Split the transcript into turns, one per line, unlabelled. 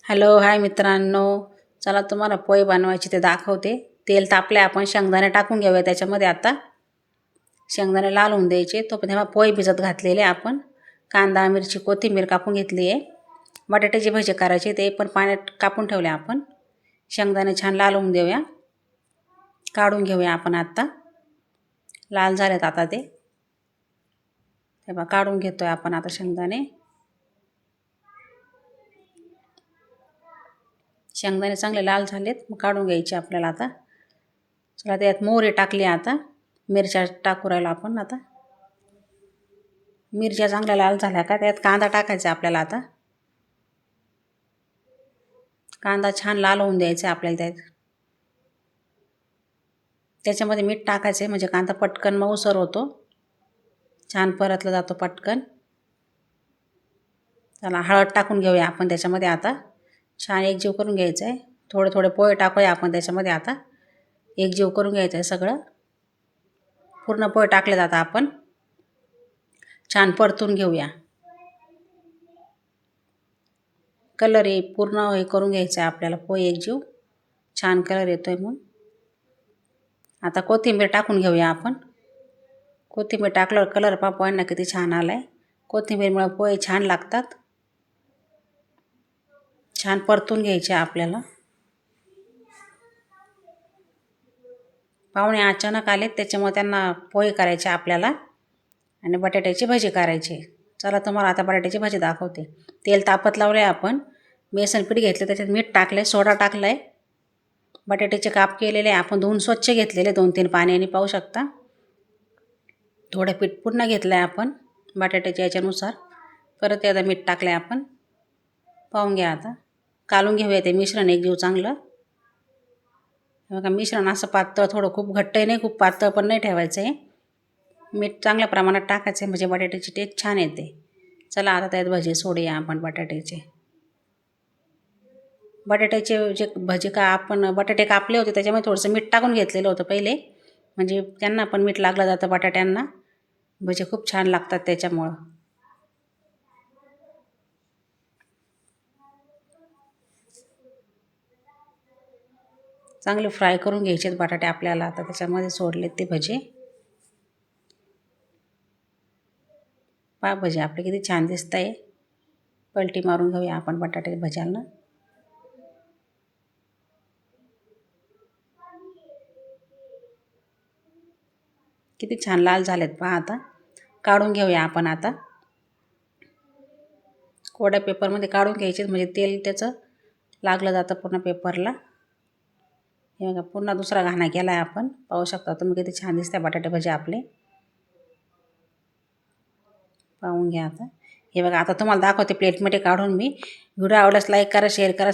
Hello hi मित्रांनो, चला तुम्हाला पोहे बनवायचे ते दाखवते. तेल तापले, आपण शेंगदाणे टाकून घेऊया त्याच्यामध्ये. आता शेंगदाणे लाल होऊन द्यायचे. तो पण तेव्हा पोहे भिजत घातलेले आपण. कांदा मिरची कोथिंबीर कापून घेतली आहे. बटाट्याची भजी करायची, ते पण पाण्यात कापून ठेवले आपण. शेंगदाणे छान लाल होऊन देऊया, काढून घेऊया आपण. आता लाल झालेत आता ते, तेव्हा काढून घेतोय आपण आता शेंगदाणे. शेंगदाणे चांगले लाल झालेत, मग काढून घ्यायचे आपल्याला आता. चला त्यात मोहरी टाकली, आता मिरच्या टाकू राहिलो आपण. आता मिरच्या चांगल्या लाल झाल्या का त्यात कांदा टाकायचा आपल्याला. आता कांदा छान लाल होऊन द्यायचा आपल्याला. त्याच्यामध्ये मीठ टाकायचे, म्हणजे कांदा पटकन मऊसर होतो, छान परतला जातो पटकन. चला हळद टाकून घेऊया आपण त्याच्यामध्ये. आता छान एकजीव करून घ्यायचं आहे. थोडे थोडे पोहे टाकूया आपण त्याच्यामध्ये. आता एकजीव करून घ्यायचं आहे सगळं. पूर्ण पोहे टाकले जातात, आपण छान परतून घेऊया. कलर हे पूर्ण हे करून घ्यायचं आहे आपल्याला. पोहे एकजीव छान कलर येतोय म्हणून. आता कोथिंबीर टाकून घेऊया आपण. कोथिंबीर टाकल्यावर कलर पहा पोह्यांना किती छान आलाय. कोथिंबीरमुळे पोहे छान लागतात. छान परतून घ्यायचे आपल्याला. पाहुणे अचानक आलेत, त्याच्यामुळे त्यांना पोहे करायचे आपल्याला आणि बटाट्याची भजी करायची. चला तुम्हाला आता बटाट्याची भजी दाखवते. तेल तापत लावले आपण. बेसन पीठ घेतले, त्याच्यात मीठ टाकले, सोडा टाकलाय. बटाट्याचे काप केलेले आपण धुवून स्वच्छ घेतलेले 2-3 पाण्याने, पाहू शकता. थोडं पीठ पुन्हा घेतलं आहे आपण बटाट्याच्या याच्यानुसार. परत एकदा मीठ टाकलं आहे आपण. पाहून घ्या. आता कालून घेऊया ते मिश्रण एकजीव चांगलं. बघा मिश्रण असं पातळ, थोडं खूप घट्टही नाही, खूप पातळ पण नाही ठेवायचं आहे. मीठ चांगल्या प्रमाणात टाकायचं आहे, म्हणजे बटाट्याची टेस्ट छान येते. चला आता त्यात भजी सोडूया आपण बटाट्याचे. बटाट्याचे जे भजी का आपण बटाटे कापले होते, त्याच्यामध्ये थोडंसं मीठ टाकून घेतलेलं होतं पहिले, म्हणजे त्यांना पण मीठ लागलं जातं बटाट्यांना. भजी खूप छान लागतात त्याच्यामुळं. चांगले फ्राय करून घ्यायचे बटाटे आपल्याला. आता त्याच्यामध्ये सोडलेत ते भजी. पहा भजी आपले किती छान दिसत आहे. पलटी मारून घेऊया आपण बटाटे भज्यांना. किती छान लाल झालेत पहा. आता काढून घेऊया आपण. आता कोरड्या पेपरमध्ये काढून घ्यायचे, म्हणजे तेल त्याचं लागलं जातं पूर्ण पेपरला. हे बघा पुन्हा दुसरा घाणा केला आहे आपण. पाहू शकता तुम्ही किती छान दिसते बटाटे भजी आपले. पाहून घ्या आता. हे बघा आता तुम्हाला दाखवते प्लेटमध्ये काढून मी. व्हिडिओ आवडल्यास लाईक करा, शेअर करा.